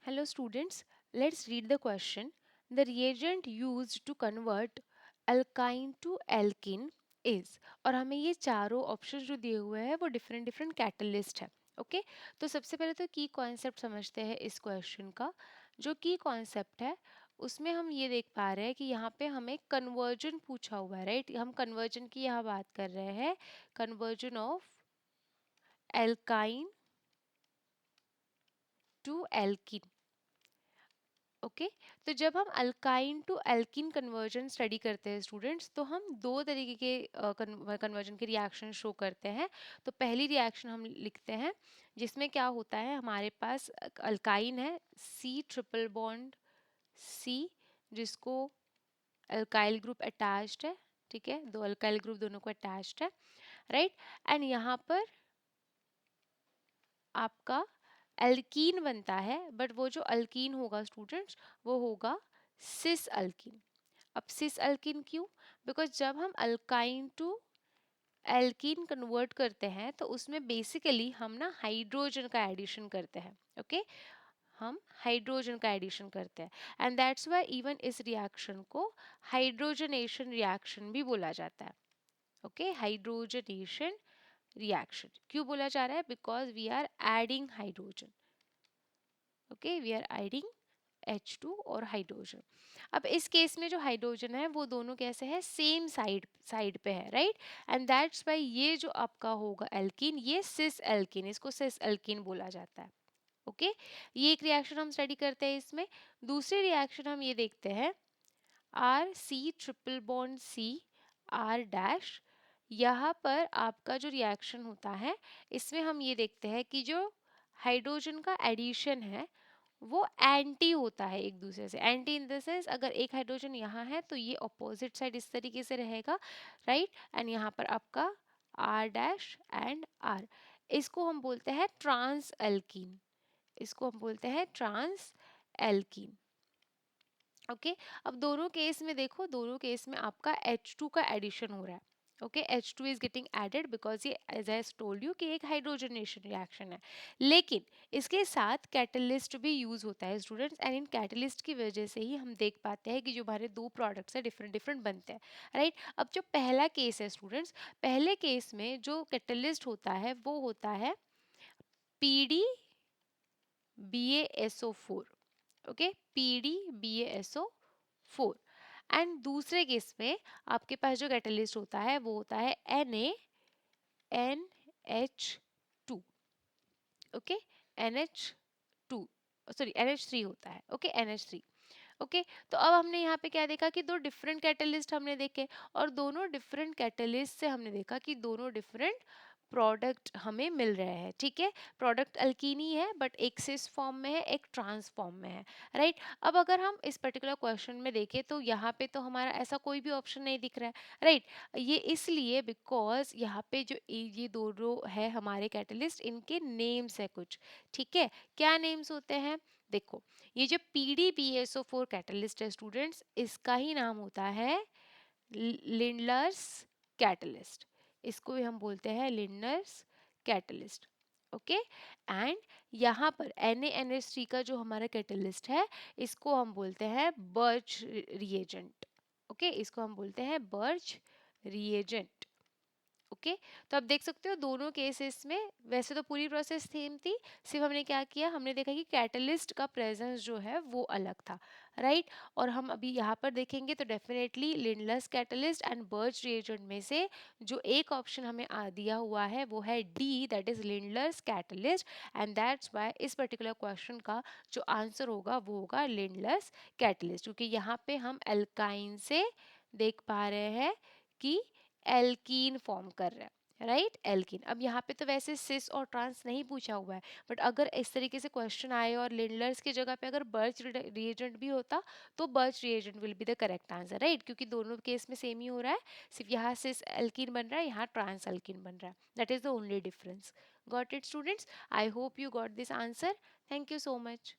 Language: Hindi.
Hello students, let's read the question. The reagent used to convert alkyne to alkene is, और हमें ये चारों ऑप्शंस जो दिए हुए हैं वो डिफरेंट डिफरेंट कैटलिस्ट है. ओके, तो सबसे पहले तो की कॉन्सेप्ट समझते हैं इस क्वेश्चन का. जो की कॉन्सेप्ट है उसमें हम ये देख पा रहे हैं कि यहाँ पे हमें कन्वर्जन पूछा हुआ है, राइट. हम कन्वर्जन की यहाँ बात कर रहे हैं, conversion of alkyne to alkene. Okay, तो जब हम alkyne to alkene conversion study करते हैं स्टूडेंट्स, तो हम दो तरीके के कन्वर्जन के रिएक्शन शो करते हैं. तो पहली रिएक्शन हम लिखते हैं जिसमें क्या होता है, हमारे पास अल्काइन है सी ट्रिपल बॉन्ड सी, जिसको अल्काइल ग्रुप अटैच्ड है. ठीक है, दो अल्काइल ग्रुप दोनों को अटैच्ड है, राइट. एंड यहाँ पर आपका एल्कीन बनता है, बट वो जो अल्कीन होगा स्टूडेंट्स वो होगा सिस अल्कीन. अब सिस अल्कीन क्यों? बिकॉज जब हम अल्काइन टू एल्कीन कन्वर्ट करते हैं तो उसमें बेसिकली हम ना हाइड्रोजन का एडिशन करते हैं. ओके, हम हाइड्रोजन का एडिशन करते हैं, एंड दैट्स वाई इवन इस रिएक्शन को हाइड्रोजनेशन रिएक्शन भी बोला जाता है. ओके, हाइड्रोजनेशन रिएक्शन क्यों बोला जा रहा है? Because we are adding hydrogen. Okay, we are adding H2 और हाइड्रोजन. अब इस केस में जो हाइड्रोजन है वो दोनों कैसे है, सेम साइड साइड पे है, राइट. एंड दैट्स वाई ये जो आपका होगा एल्कीन, ये सिस एल्कीन, इसको सिस एल्कीन बोला जाता है. ओके, ये एक रिएक्शन हम स्टडी करते हैं इसमें. दूसरी रिएक्शन हम ये देखते हैं R C triple bond C R dash. यहाँ पर आपका जो रिएक्शन होता है इसमें हम ये देखते हैं कि जो हाइड्रोजन का एडिशन है वो एंटी होता है एक दूसरे से. एंटी इन द सेंस, अगर एक हाइड्रोजन यहाँ है तो ये ऑपोजिट साइड इस तरीके से रहेगा, राइट. एंड यहाँ पर आपका आर डैश एंड आर, इसको हम बोलते हैं ट्रांस एल्कीन. इसको हम बोलते हैं ट्रांस एल्कीन. ओके, अब दोनों केस में देखो, दोनों केस में आपका H2 का एडिशन हो रहा है. Okay, H2 is getting added because ये एज आई टोल्ड यू कि एक हाइड्रोजनेशन रिएक्शन है. लेकिन इसके साथ कैटलिस्ट भी यूज होता है स्टूडेंट्स, एंड इन कैटलिस्ट की वजह से ही हम देख पाते हैं कि जो हमारे दो प्रोडक्ट्स है डिफरेंट डिफरेंट बनते हैं, राइट. अब जो पहला केस है स्टूडेंट्स, पहले केस में जो कैटलिस्ट होता है वो होता है PDBaSO4. Okay, PDBaSO4. एंड दूसरे केस में आपके पास जो कैटलिस्ट होता है वो होता है NaNH2. Okay, NH2, sorry NH3 होता है. Okay, NH3. ओके, तो अब हमने यहाँ पे क्या देखा कि दो डिफरेंट कैटलिस्ट हमने देखे, और दोनों डिफरेंट कैटलिस्ट से हमने देखा कि दोनों डिफरेंट प्रोडक्ट हमें मिल रहे हैं. ठीक है, प्रोडक्ट अल्कीनी है बट एक सिस फॉर्म में है, एक ट्रांस फॉर्म में है, राइट. अब अगर हम इस पर्टिकुलर क्वेश्चन में देखें तो यहाँ पे तो हमारा ऐसा कोई भी ऑप्शन नहीं दिख रहा है, राइट. ये इसलिए बिकॉज यहाँ पे जो ये दोनों है हमारे कैटलिस्ट, इनके नेम्स है कुछ. ठीक है, क्या नेम्स होते हैं? देखो, ये जो PDBaSO4 कैटलिस्ट है स्टूडेंट्स, इसका ही नाम होता है लिंडलर्स कैटलिस्ट. इसको भी हम बोलते हैं लिंडलर्स कैटलिस्ट. ओके, एंड यहाँ पर NaNH3 का जो हमारा कैटलिस्ट है इसको हम बोलते हैं बर्च रिएजेंट. ओके, इसको हम बोलते हैं बर्च रिएजेंट. ओके, तो आप देख सकते हो दोनों केसेस में वैसे तो पूरी प्रोसेस सेम थी, सिर्फ हमने क्या किया, हमने देखा कि कैटलिस्ट का प्रेजेंस जो है वो अलग था, राइट. और हम अभी यहाँ पर देखेंगे तो definitely Lindlar's catalyst and birch reagent में से जो एक ऑप्शन हमें दिया हुआ है वो है D, that is Lindlar's catalyst. And that's why इस पर्टिकुलर क्वेश्चन का जो आंसर होगा वो होगा लिंडलर्स कैटलिस्ट, क्योंकि यहाँ पे हम एल्काइन से देख पा रहे हैं कि एल्कीन फॉर्म कर रहा है, राइट. एल्कीन. अब यहाँ पे तो वैसे सिस और ट्रांस नहीं पूछा हुआ है, बट अगर इस तरीके से क्वेश्चन आए और लिंडलर्स की जगह पे अगर बर्च रिएजेंट भी होता तो birch reagent will be the correct answer, right, क्योंकि दोनों केस में सेम ही हो रहा है, सिर्फ यहाँ सिस एल्कीन बन रहा है, यहाँ ट्रांस एल्कीन बन रहा है. That is the only difference. Got it students? I hope you got this answer. Thank you so much.